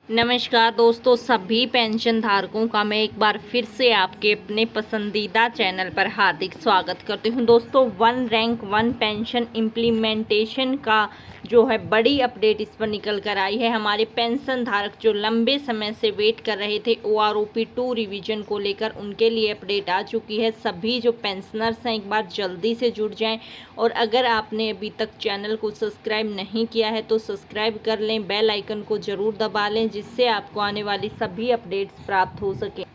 नमस्कार दोस्तों, सभी पेंशन धारकों का मैं एक बार फिर से आपके अपने पसंदीदा चैनल पर हार्दिक स्वागत करती हूं। दोस्तों, one rank one pension implementation का जो है बड़ी अपडेट इस पर निकल कर आई है। हमारे पेंशन धारक जो लंबे समय से वेट कर रहे थे OROP 2 रिवीजन को लेकर, उनके लिए अपडेट आ चुकी है। सभी जो पेंशनर्स हैं एक बार जल्दी से जुड़ जाएं, और अगर आपने अभी तक चैनल को सब्सक्राइब नहीं किया है तो सब्सक्राइब कर लें, बेल आइकन को ज़रूर दबा लें, जिससे आपको आने वाली सभी अपडेट्स प्राप्त हो सके।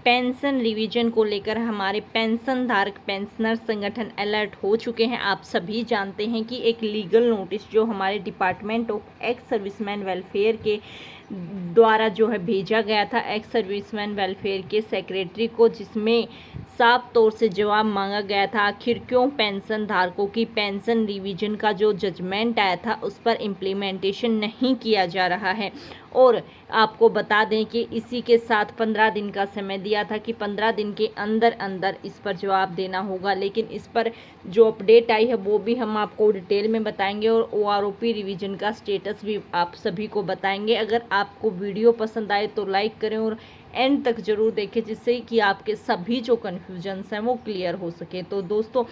पेंशन रिवीजन को लेकर हमारे पेंशन धारक पेंशनर संगठन अलर्ट हो चुके हैं। आप सभी जानते हैं कि एक लीगल नोटिस जो हमारे department of ex serviceman welfare के द्वारा जो है भेजा गया था एक्स सर्विसमैन वेलफेयर के सेक्रेटरी को, जिसमें साफ तौर से जवाब मांगा गया था आखिर क्यों पेंशन धारकों की पेंशन रिवीजन का जो जजमेंट आया था उस पर इम्प्लीमेंटेशन नहीं किया जा रहा है। और आपको बता दें कि इसी के साथ 15 दिन का समय दिया था कि 15 दिन के अंदर अंदर इस पर जवाब देना होगा, लेकिन इस पर जो अपडेट आई है वो भी हम आपको डिटेल में बताएंगे, और OROP रिवीजन का स्टेटस भी आप सभी को बताएंगे। अगर आपको वीडियो पसंद आए तो लाइक करें और एंड तक जरूर देखें, जिससे कि आपके सभी जो कन्फ्यूजन्स हैं वो क्लियर हो सके। तो दोस्तों,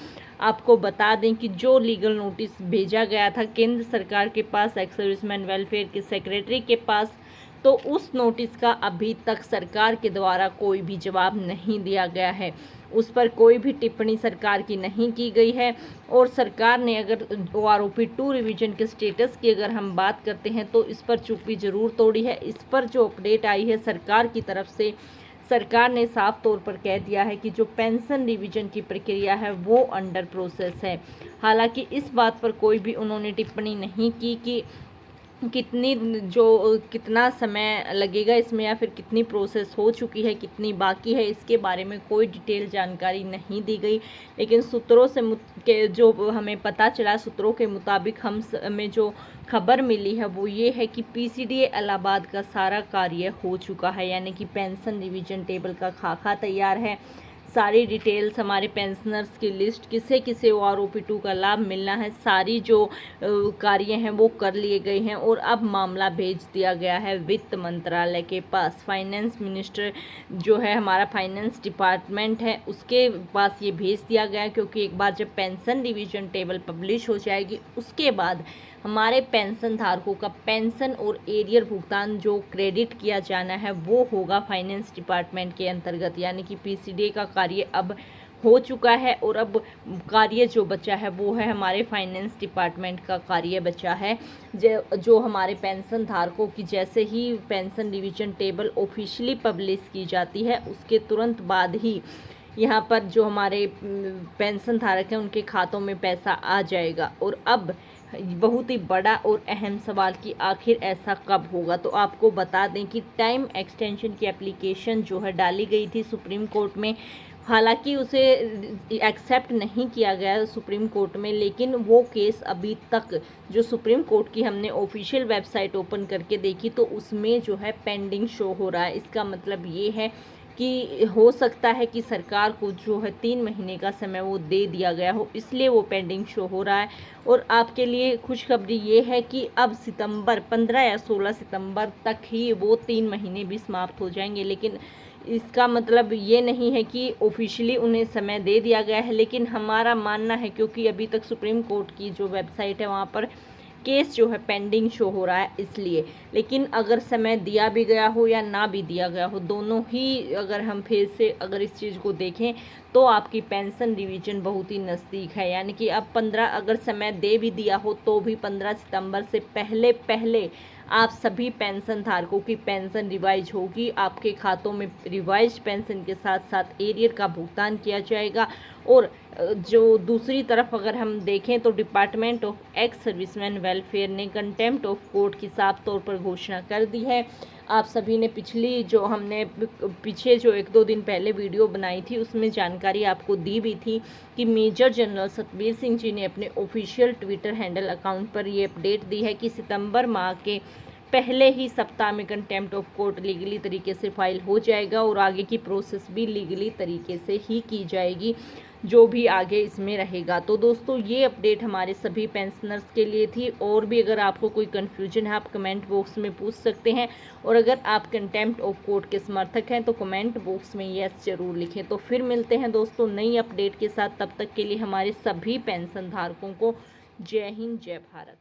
आपको बता दें कि जो लीगल नोटिस भेजा गया था केंद्र सरकार के पास एक्स सर्विसमैन वेलफेयर के सेक्रेटरी के पास, तो उस नोटिस का अभी तक सरकार के द्वारा कोई भी जवाब नहीं दिया गया है। उस पर कोई भी टिप्पणी सरकार की नहीं की गई है। और सरकार ने अगर OROP 2 रिवीजन के स्टेटस की अगर हम बात करते हैं तो इस पर चुप्पी ज़रूर तोड़ी है। इस पर जो अपडेट आई है सरकार की तरफ से, सरकार ने साफ तौर पर कह दिया है कि जो पेंशन रिवीजन की प्रक्रिया है वो अंडर प्रोसेस है। हालांकि इस बात पर कोई भी उन्होंने टिप्पणी नहीं की कि कितना समय लगेगा इसमें, या फिर कितनी प्रोसेस हो चुकी है, कितनी बाकी है, इसके बारे में कोई डिटेल जानकारी नहीं दी गई। लेकिन सूत्रों से जो हमें पता चला, सूत्रों के मुताबिक हमें जो खबर मिली है वो ये है कि PCDA इलाहाबाद का सारा कार्य हो चुका है, यानी कि पेंशन रिवीजन टेबल का खाका तैयार है। सारी डिटेल्स, हमारे पेंशनर्स की लिस्ट, किसे किसे OROP 2 का लाभ मिलना है, सारी जो कार्य हैं वो कर लिए गए हैं। और अब मामला भेज दिया गया है वित्त मंत्रालय के पास। फाइनेंस मिनिस्टर जो है, हमारा फाइनेंस डिपार्टमेंट है, उसके पास ये भेज दिया गया, क्योंकि एक बार जब पेंशन रिवीजन टेबल पब्लिश हो जाएगी उसके बाद हमारे पेंशन धारकों का पेंशन और एरियर भुगतान जो क्रेडिट किया जाना है वो होगा फाइनेंस डिपार्टमेंट के अंतर्गत, यानी कि PCDA का कार्य अब हो चुका है। और अब कार्य जो बचा है वो है हमारे फाइनेंस डिपार्टमेंट का कार्य बचा है, जो हमारे पेंशन धारकों की जैसे ही pension revision table officially publish की जाती है उसके तुरंत बाद ही यहाँ पर जो हमारे पेंशन धारक हैं उनके खातों में पैसा आ जाएगा। और अब बहुत ही बड़ा और अहम सवाल कि आखिर ऐसा कब होगा। तो आपको बता दें कि टाइम एक्सटेंशन की एप्लीकेशन जो है डाली गई थी सुप्रीम कोर्ट में, हालांकि उसे एक्सेप्ट नहीं किया गया सुप्रीम कोर्ट में, लेकिन वो केस अभी तक जो सुप्रीम कोर्ट की हमने ऑफिशियल वेबसाइट ओपन करके देखी तो उसमें जो है पेंडिंग शो हो रहा है। इसका मतलब ये है कि हो सकता है कि सरकार को जो है 3 महीने का समय वो दे दिया गया हो, इसलिए वो पेंडिंग शो हो रहा है। और आपके लिए खुशखबरी ये है कि अब 15 या 16 सितंबर तक ही वो 3 महीने भी समाप्त हो जाएंगे। लेकिन इसका मतलब ये नहीं है कि ऑफिशियली उन्हें समय दे दिया गया है, लेकिन हमारा मानना है, क्योंकि अभी तक सुप्रीम कोर्ट की जो वेबसाइट है वहाँ पर केस जो है पेंडिंग शो हो रहा है इसलिए। लेकिन अगर समय दिया भी गया हो या ना भी दिया गया हो, दोनों ही अगर हम फिर से अगर इस चीज़ को देखें तो आपकी पेंशन रिवीजन बहुत ही नज़दीक है। यानी कि अब 15 अगर समय दे भी दिया हो तो भी 15 सितंबर से पहले पहले आप सभी पेंशन धारकों की पेंशन रिवाइज होगी। आपके खातों में रिवाइज पेंशन के साथ साथ एरियर का भुगतान किया जाएगा। और जो दूसरी तरफ अगर हम देखें तो department of ex serviceman welfare ने कंटेम्प्ट ऑफ कोर्ट की साफ तौर पर घोषणा कर दी है। आप सभी ने हमने पीछे जो 1-2 दिन पहले वीडियो बनाई थी उसमें जानकारी आपको दी भी थी कि मेजर जनरल सतबीर सिंह जी ने अपने ऑफिशियल ट्विटर हैंडल अकाउंट पर ये अपडेट दी है कि सितंबर माह के पहले ही सप्ताह में कंटेम्प्ट ऑफ कोर्ट लीगली तरीके से फाइल हो जाएगा और आगे की प्रोसेस भी लीगली तरीके से ही की जाएगी, जो भी आगे इसमें रहेगा। तो दोस्तों ये अपडेट हमारे सभी पेंशनर्स के लिए थी। और भी अगर आपको कोई कन्फ्यूजन है आप कमेंट बॉक्स में पूछ सकते हैं, और अगर आप कंटेम्प्ट ऑफ कोर्ट के समर्थक हैं तो कमेंट बॉक्स में यस जरूर लिखें। तो फिर मिलते हैं दोस्तों नई अपडेट के साथ, तब तक के लिए हमारे सभी पेंशन धारकों को जय हिंद जय भारत।